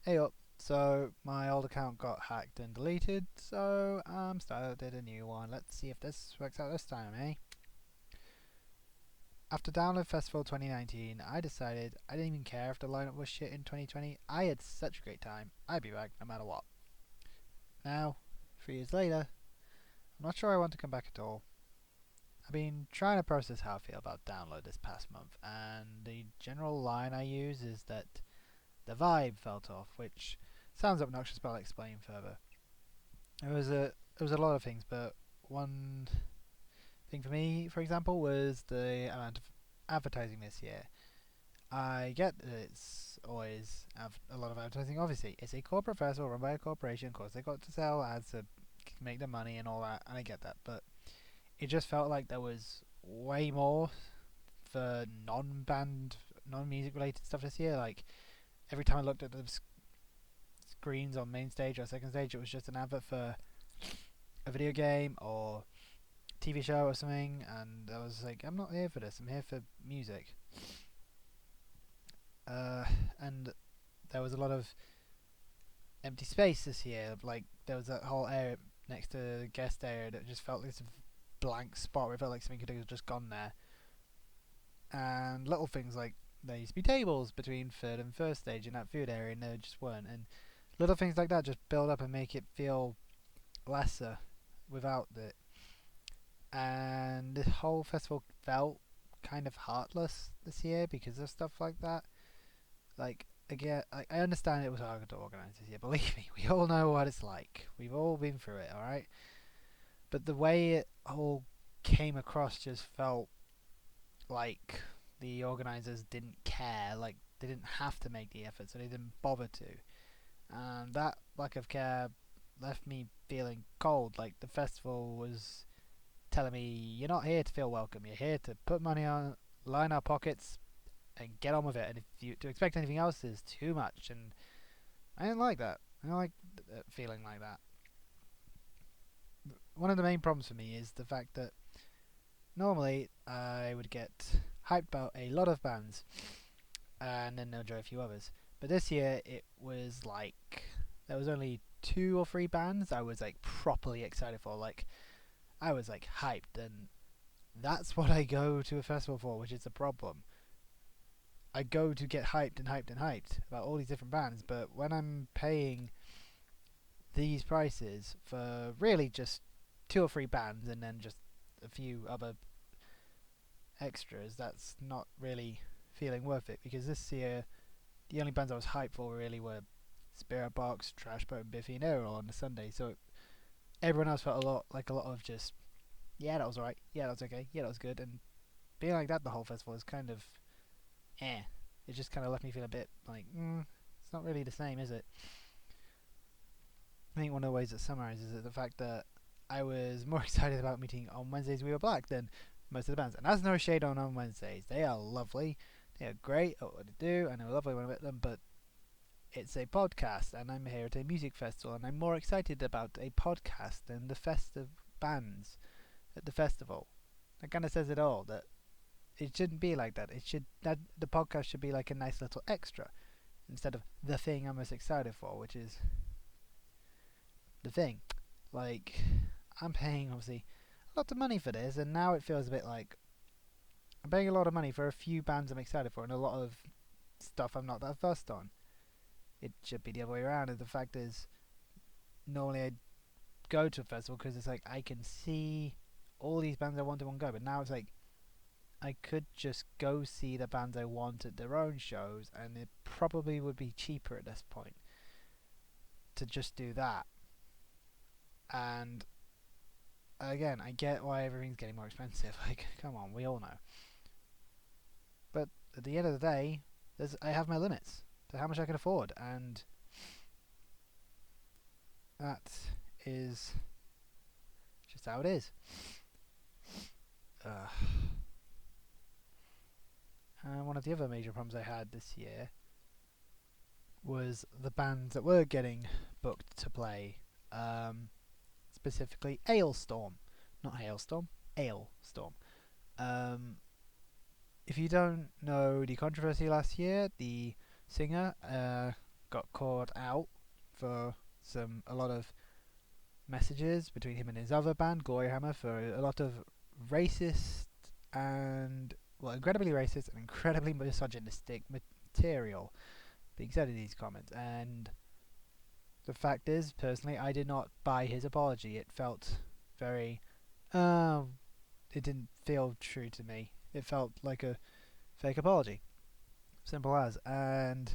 Hey up. So my old account got hacked and deleted, so started a new one. Let's see if this works out this time, eh? After Download Festival 2019, I decided I didn't even care if the lineup was shit in 2020. I had such a great time. I'd be back no matter what. Now, 3 years later, I'm not sure I want to come back at all. I've been trying to process how I feel about Download this past month, and the general line I use is that the vibe felt off, which sounds obnoxious, but I'll explain further. It was a lot of things, but one thing for me, for example, was the amount of advertising this year. I get that it's always a lot of advertising. Obviously, it's a corporate festival run by a corporation. Of course, they got to sell ads to make their money and all that, and I get that. But it just felt like there was way more for non-band, non-music related stuff this year. Like every time I looked at the screens on main stage or second stage, it was just an advert for a video game or TV show or something, and I was like, I'm not here for this. I'm here for music. And there was a lot of empty space this year. Like there was that whole area next to the guest area that just felt like this blank spot where it felt like something could have just gone there. And little things like there used to be tables between third and first stage in that food area, and there just weren't. And little things like that just build up and make it feel lesser without it. And the whole festival felt kind of heartless this year because of stuff like that. Like again, I understand it was hard to organise this year. Believe me, we all know what it's like. We've all been through it, all right. But the way it all came across just felt like the organisers didn't care. Like they didn't have to make the effort, so they didn't bother to. And that lack of care left me feeling cold. Like the festival was telling me, you're not here to feel welcome. You're here to put money on, line our pockets, and get on with it. And if you to expect anything else is too much. And I didn't like that. I don't like feeling like that. One of the main problems for me is the fact that normally I would get hyped about a lot of bands and then enjoy a few others. But this year it was like there was only 2 or 3 bands I was like properly excited for. Like I was like hyped, and that's what I go to a festival for, which is a problem. I go to get hyped and hyped and hyped about all these different bands, but when I'm paying these prices for really just 2 or 3 bands and then just a few other extras, that's not really feeling worth it. Because this year, the only bands I was hyped for really were Spirit Box, Trash Boat, and Biffy and Errol on the Sunday. So everyone else felt a lot of just, yeah, that was alright, yeah, that was okay, yeah, that was good, and being like that the whole festival is kind of, eh. It just kind of left me feel a bit like, it's not really the same, is it? I think one of the ways that summarizes it the fact that I was more excited about meeting On Wednesdays We Were Black than most of the bands. And that's no shade on Wednesdays. They are lovely. They are great at what they do, and they're lovely when I met them, but it's a podcast, and I'm here at a music festival, and I'm more excited about a podcast than the festive bands at the festival. That kind of says it all, that it shouldn't be like that. That the podcast should be like a nice little extra instead of the thing I'm most excited for, which is the thing. Like I'm paying obviously a lot of money for this, and now it feels a bit like I'm paying a lot of money for a few bands I'm excited for and a lot of stuff I'm not that fussed on. It should be the other way around. And the fact is, normally I go to a festival because it's like I can see all these bands I want in one go, but now it's like I could just go see the bands I want at their own shows, and it probably would be cheaper at this point to just do that. And again, I get why everything's getting more expensive. Like, come on, we all know. But at the end of the day, I have my limits to how much I can afford, and that is just how it is. Uh, and one of the other major problems I had this year was the bands that were getting booked to play. Specifically, Ailstorm, not Hailstorm, Ailstorm. Um, if you don't know the controversy last year, the singer got caught out for a lot of messages between him and his other band, Glory Hammer, for a lot of racist and incredibly racist and incredibly misogynistic material being said in these comments. And the fact is, personally, I did not buy his apology. It felt very, it didn't feel true to me. It felt like a fake apology, simple as. And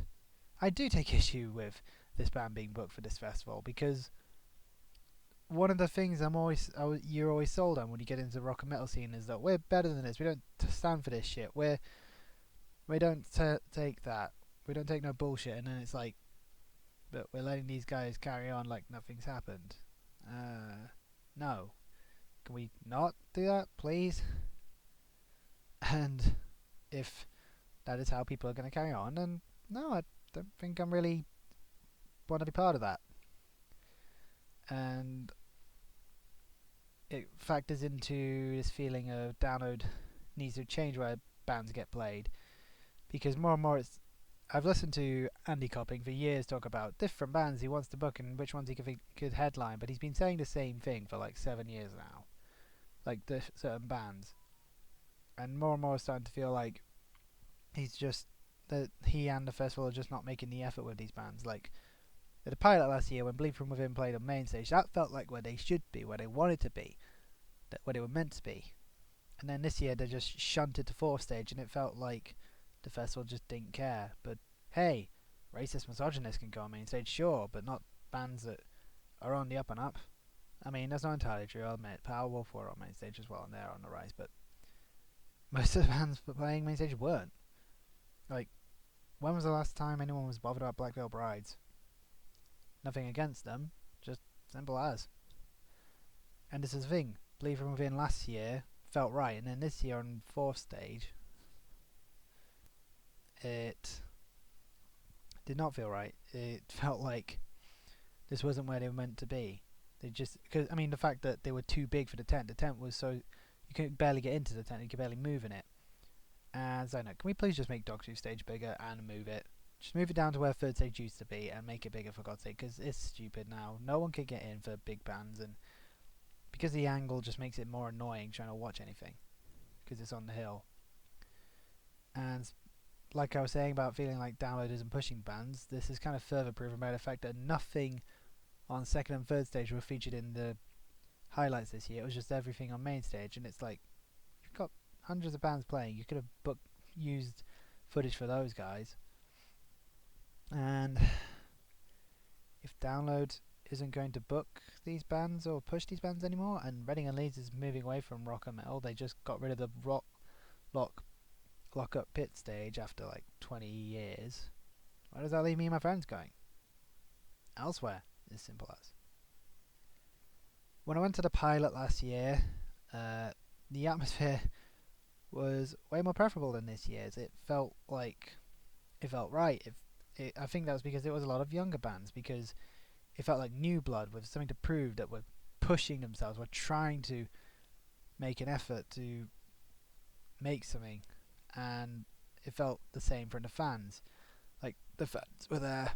I do take issue with this band being booked for this festival, because one of the things you're always sold on when you get into the rock and metal scene is that we're better than this. We don't stand for this shit. We don't take that. We don't take no bullshit. And then it's like, but we're letting these guys carry on like nothing's happened. No. Can we not do that, please? And if that is how people are going to carry on, then no, I don't think I'm really want to be part of that. And it factors into this feeling of download needs to change where bands get played, because more and more I've listened to Andy Copping for years talk about different bands he wants to book and which ones he could headline, but he's been saying the same thing for like 7 years now, like certain bands, and more starting to feel like he and the festival are just not making the effort with these bands. Like at the pilot last year, when Bleed From Within played on main stage, that felt like where they should be, where they wanted to be, where they were meant to be. And then this year they just shunted to fourth stage, and it felt like the festival just didn't care. But hey, racist misogynists can go on main stage, sure, but not bands that are on the up and up. I mean, that's not entirely true, I'll admit. Powerwolf were on main stage as well, and they're on the rise, but most of the bands playing main stage weren't. Like, when was the last time anyone was bothered about Black Veil Brides? Nothing against them, just simple as. And this is the thing, Bleed From Within last year felt right, and then this year on fourth stage, it did not feel right. It felt like this wasn't where they were meant to be. Because I mean, the fact that they were too big for the tent was so you could barely get into the tent, you could barely move in it. And so, no, can we please just make Dogtooth stage bigger and move it? Just move it down to where third stage used to be and make it bigger, for God's sake, because it's stupid now. No one can get in for big bands, and because the angle just makes it more annoying trying to watch anything, because it's on the hill. And like I was saying about feeling like downloaders and pushing bands, this is kind of further proven by the fact that nothing on second and third stage were featured in the highlights this year. It was just everything on main stage, and it's like, you've got hundreds of bands playing, you could have used footage for those guys. And if Download isn't going to book these bands or push these bands anymore, and Reading and Leeds is moving away from rock and metal, they just got rid of the lock up pit stage after like 20 years. Where does that leave me and my friends going? Elsewhere, as simple as. When I went to the pilot last year, the atmosphere was way more preferable than this year's. It felt right. I think that was because it was a lot of younger bands, because it felt like new blood with something to prove, that were pushing themselves, were trying to make an effort to make something, and it felt the same from the fans. Like, the fans were there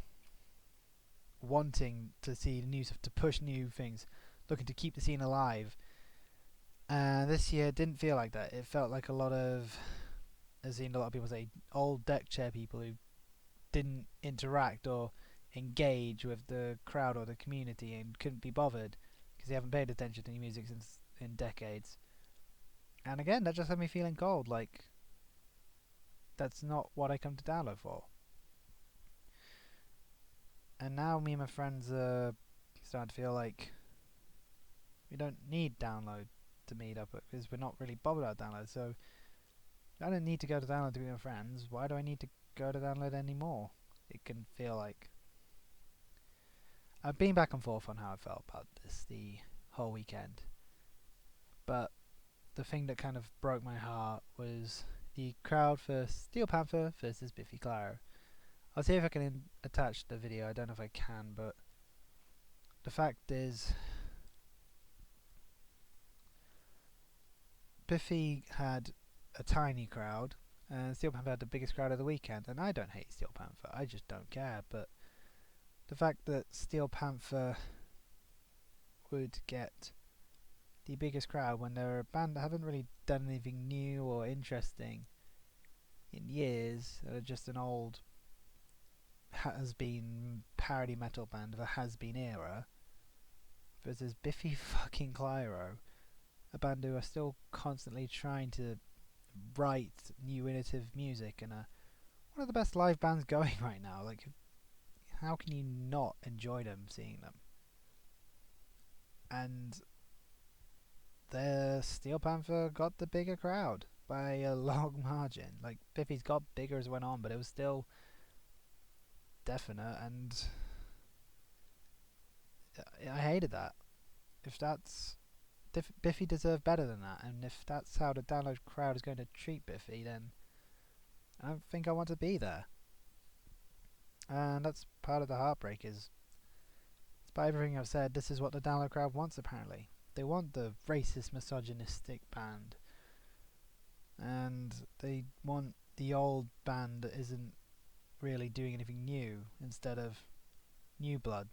wanting to see the new stuff, to push new things, looking to keep the scene alive. And this year didn't feel like that. It felt like a lot of, I've seen a lot of people say, old deck chair people who didn't interact or engage with the crowd or the community and couldn't be bothered because they haven't paid attention to new music since in decades. And again, that just had me feeling cold. Like, that's not what I come to Download for. And now me and my friends are starting to feel like we don't need Download to meet up, because we're not really bothered about Download. So I don't need to go to Download to be with my friends. Why do I need to go to Download anymore? It can feel like I've been back and forth on how I felt about this the whole weekend. But the thing that kind of broke my heart was the crowd for Steel Panther versus Biffy Clyro. I'll see if I can attach the video. I don't know if I can, but the fact is, Biffy had a tiny crowd, and Steel Panther had the biggest crowd of the weekend. And I don't hate Steel Panther, I just don't care. But the fact that Steel Panther would get the biggest crowd when they're a band that haven't really done anything new or interesting in years. They're just an old has-been parody metal band of a has-been era, versus Biffy fucking Clyro, a band who are still constantly trying to write new innovative music and are one of the best live bands going right now. Like, how can you not enjoy them, seeing them? And the Steel Panther got the bigger crowd by a long margin. Like, Biffy's got bigger as it went on, but it was still definite, and I hated that. If that's Biffy deserved better than that, and if that's how the download crowd is going to treat Biffy, then I don't think I want to be there. And that's part of the heartbreak. Is, despite everything I've said, this is what the download crowd wants. Apparently, they want the racist, misogynistic band, and they want the old band that isn't really doing anything new instead of new blood.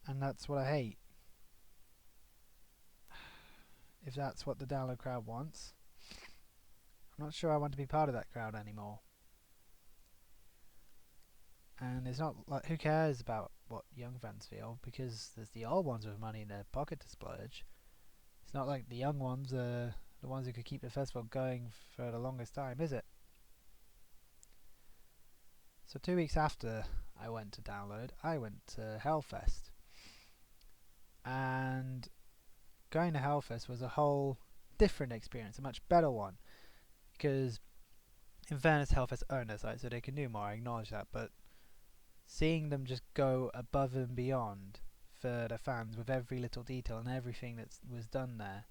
And that's what I hate. If that's what the download crowd wants, I'm not sure I want to be part of that crowd anymore. And it's not like, who cares about what young fans feel, because there's the old ones with money in their pocket to splurge. It's not like the young ones are the ones who could keep the festival going for the longest time, is it? So 2 weeks after I went to Download, I went to Hellfest. And going to Hellfest was a whole different experience, a much better one. Because, in fairness, Hellfest own their site, so they can do more, I acknowledge that, but seeing them just go above and beyond for the fans with every little detail and everything that was done there,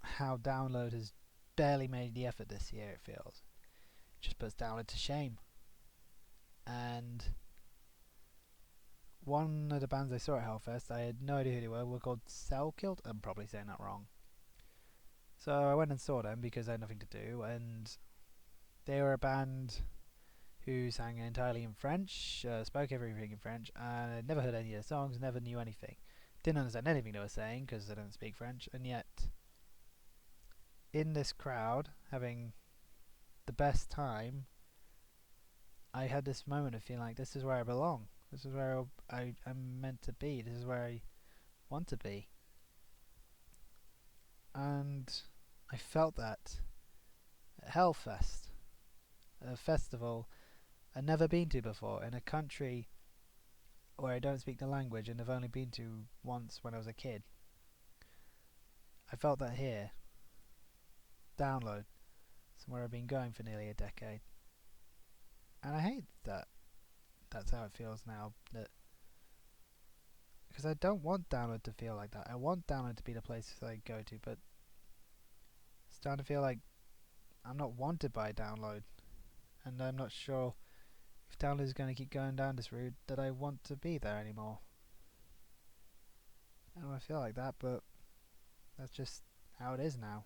how Download has barely made the effort this year, it feels. It just puts Download to shame. And one of the bands I saw at Hellfest, I had no idea who they were called Cellkilt. I'm probably saying that wrong. So I went and saw them because I had nothing to do, and they were a band who sang entirely in French, spoke everything in French, and I'd never heard any of their songs, never knew anything. Didn't understand anything they were saying because I don't speak French, and yet in this crowd, having the best time, I had this moment of feeling like this is where I belong. This is where I'm meant to be. This is where I want to be. And I felt that at Hellfest, a festival I'd never been to before, in a country where I don't speak the language and have only been to once when I was a kid. I felt that here. Download. Somewhere I've been going for nearly a decade. And I hate that that's how it feels now. That because I don't want Download to feel like that. I want Download to be the place I go to, but it's starting to feel like I'm not wanted by Download, and I'm not sure if Download is going to keep going down this route that I want to be there anymore. I don't want to feel like that, but that's just how it is now.